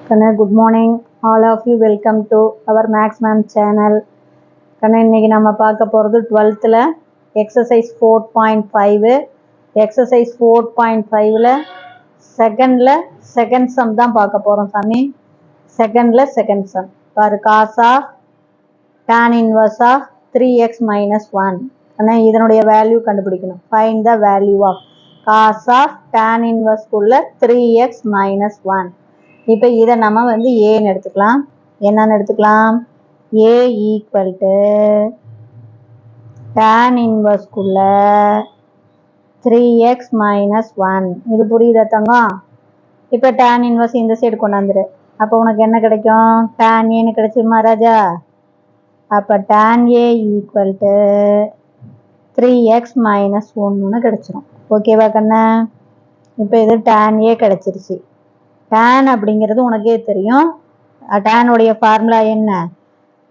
Good morning, all of you. Welcome to our Max Ma'am channel. இன்னைக்கு நம்ம பார்க்க போகிறது 12th exercise 4.5 exercise 4.5ல second sum தான் பார்க்க போகிறோம் சாமி. second sum பாரு, cos of tan inverse of 3x minus 1 இதனுடைய வேல்யூ கண்டுபிடிக்கணும். find the value of cos of tan inverse உள்ள 3x minus 1. இப்போ இதை நம்ம ஏன்னு எடுத்துக்கலாம். என்னன்னு எடுத்துக்கலாம்? a equal to tan இன்வர்ஸ்குள்ள 3x minus 1. இது புரியுதா தங்கம்? இப்போ tan இன்வர்ஸ் இந்த சைடு கொண்டாந்துரு. அப்போ உனக்கு என்ன கிடைக்கும்? tan ஏன்னு கிடைச்சிருமா ராஜா? அப்போ tan a equal to 3x minus 1 கிடைச்சிரும். ஓகேவா கண்ணா? இப்போ இது tan a கிடைச்சிருச்சு. tan அப்படிங்கிறது உனக்கே தெரியும். tan உடைய ஃபார்முலா என்ன?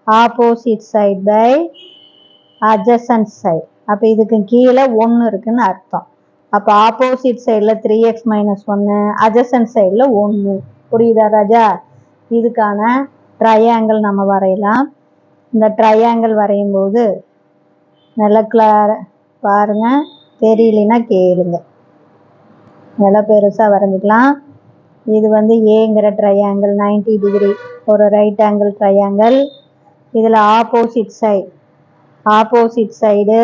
Opposite side by adjacent side. அப்போ இதுக்கு கீழே 1 இருக்குன்னு அர்த்தம். அப்போ ஆப்போசிட் சைடில் 3x மைனஸ் 1, அட்ஜசன்ட் சைடில் 1. புரியுதா ராஜா? இதுக்கான ட்ரையாங்கிள் நம்ம வரையலாம். இந்த ட்ரையாங்கிள் வரையும் போது நல்லா கிளார பாருங்க, தெரியலனா கேளுங்க. நல்லா பெருசாக வரைஞ்சிக்கலாம். இது ஏங்கிற ட்ரையாங்கிள் 90 டிகிரி ஒரு ரைட் ஆங்கிள் ட்ரையாங்கிள். இதில் ஆப்போசிட் சைடு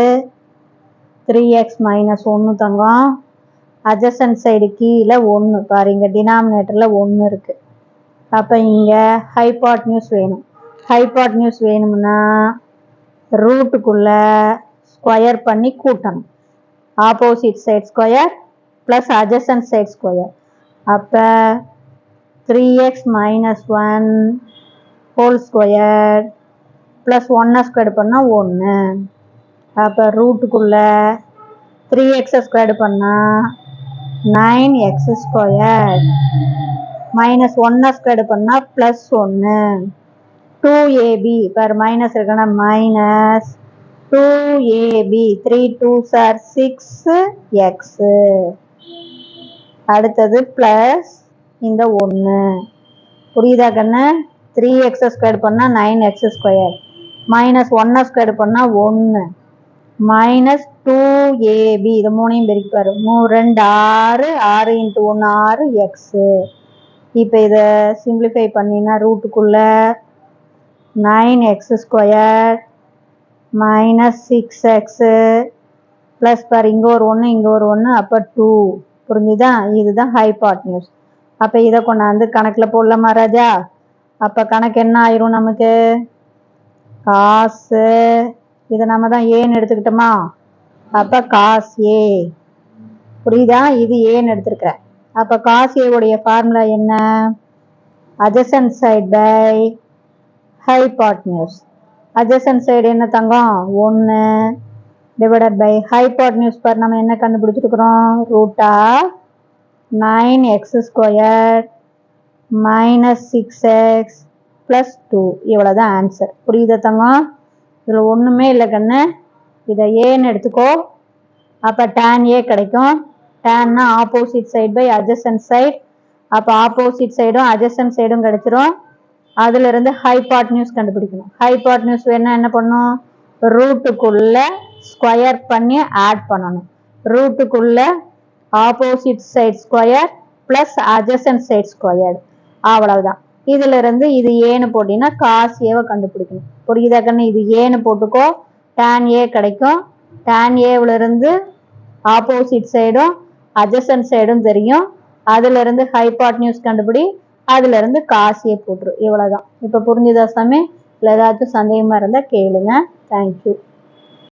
3x மைனஸ் 1 தங்கம், அட்ஜசன்ட் சைடு கீழே 1 பாரு, இங்கே டினாமினேட்டரில் 1 இருக்குது. அப்போ இங்கே ஹைபாட்னியூஸ் வேணும். ஹைபாட்னியூஸ் வேணும்னா ரூட்டுக்குள்ளே ஸ்கொயர் பண்ணி கூட்டணும். Opposite side square plus adjacent side square. அப்போ 3x minus 1 whole square plus 1 square பண்ணால் 1. அப்போ ரூட்டுக்குள்ள 3x ஸ்கொயர் பண்ணால் 9x ஸ்கொயர் மைனஸ் 1 ஸ்கொயர் பண்ணால் ப்ளஸ் 1. 2ab பர் மைனஸ் இருக்குன்னா minus 2ab 3 2s are 6x. அடுத்தது பிளஸ் இந்த 1. புரியுதா கண்ணு? 3x ஸ்கொயர் பண்ணால் 9x ஸ்கொயர் மைனஸ் 1 ஸ்கொயர் பண்ணால் 1 மைனஸ் 2ab. இது 3ஐயும் பெருக்கிப்பாரு. 3 2 6 6 × 1 6x. இப்போ இதை சிம்பிளிஃபை பண்ணினா ரூட்டுக்குள்ள 9x square minus 6x plus பாரு, இங்கே ஒரு 1 இங்கே ஒரு 1, அப்போ 2. புரிஞ்சுதா? இதுதான் ஹைபாட்னியூஸ். அப்போ இதை கொண்டாந்து கணக்கில் போடலாமா ராஜா? அப்போ கணக்கு என்ன ஆயிரும் நமக்கு? காசு இதை நம்ம தான் ஏன்னு எடுத்துக்கிட்டோமா? அப்போ காஸ் ஏ. புரியுதா? இது ஏன்னு எடுத்துருக்கிறேன். அப்போ காஸ் ஏ உடைய ஃபார்முலா என்ன? Adjacent side by hypotenuse. Adjacent side என்ன தங்கம்? 1 டிவைடட் பை ஹைபாட்னியூஸ் பர் நம்ம என்ன கண்டுபிடிச்சிருக்கிறோம்? Root of 9x square minus 6x plus 2. இவ்வளோதான் ஆன்சர். புரியுதா தங்கம்? இதில் ஒன்றுமே இல்லை கண்ணு. இதை ஏன்னு எடுத்துக்கோ. அப்போ tan a கிடைக்கும். tanனா opposite side by adjacent side. அப்போ ஆப்போசிட் சைடும் அட்ஜசன்ட் சைடும் கிடைச்சிரும். அதிலிருந்து ஹைபாட்னியூஸ் கண்டுபிடிக்கணும். ஹைபாட்னியூஸ் வேணா என்ன பண்ணணும்? ரூட்டுக்குள்ள ஸ்கொயர் பண்ணி ஆட் பண்ணணும். ரூட்டுக்குள்ள opposite side square plus adjacent side square. அவ்வளவுதான். இதுல இருந்து இது ஏன்னு போட்டீங்கன்னா காஸ் ஏவை கண்டுபிடிக்கணும். புரியுதா கண்ணு? இது ஏன்னு போட்டுக்கோ. tan a கிடைக்கும். tan ஏவில் இருந்து ஆப்போசிட் சைடும் அட்ஜசன்ட் சைடும் தெரியும். அதுல இருந்து ஹைபாட்னியூஸ் கண்டுபிடி. அதுல இருந்து காஸ் ஏ போட்டுரு. இவ்வளவுதான். இப்போ புரிஞ்சுதா சாமி? இல்லை ஏதாச்சும் சந்தேகமா இருந்தா கேளுங்க. தேங்க்யூ.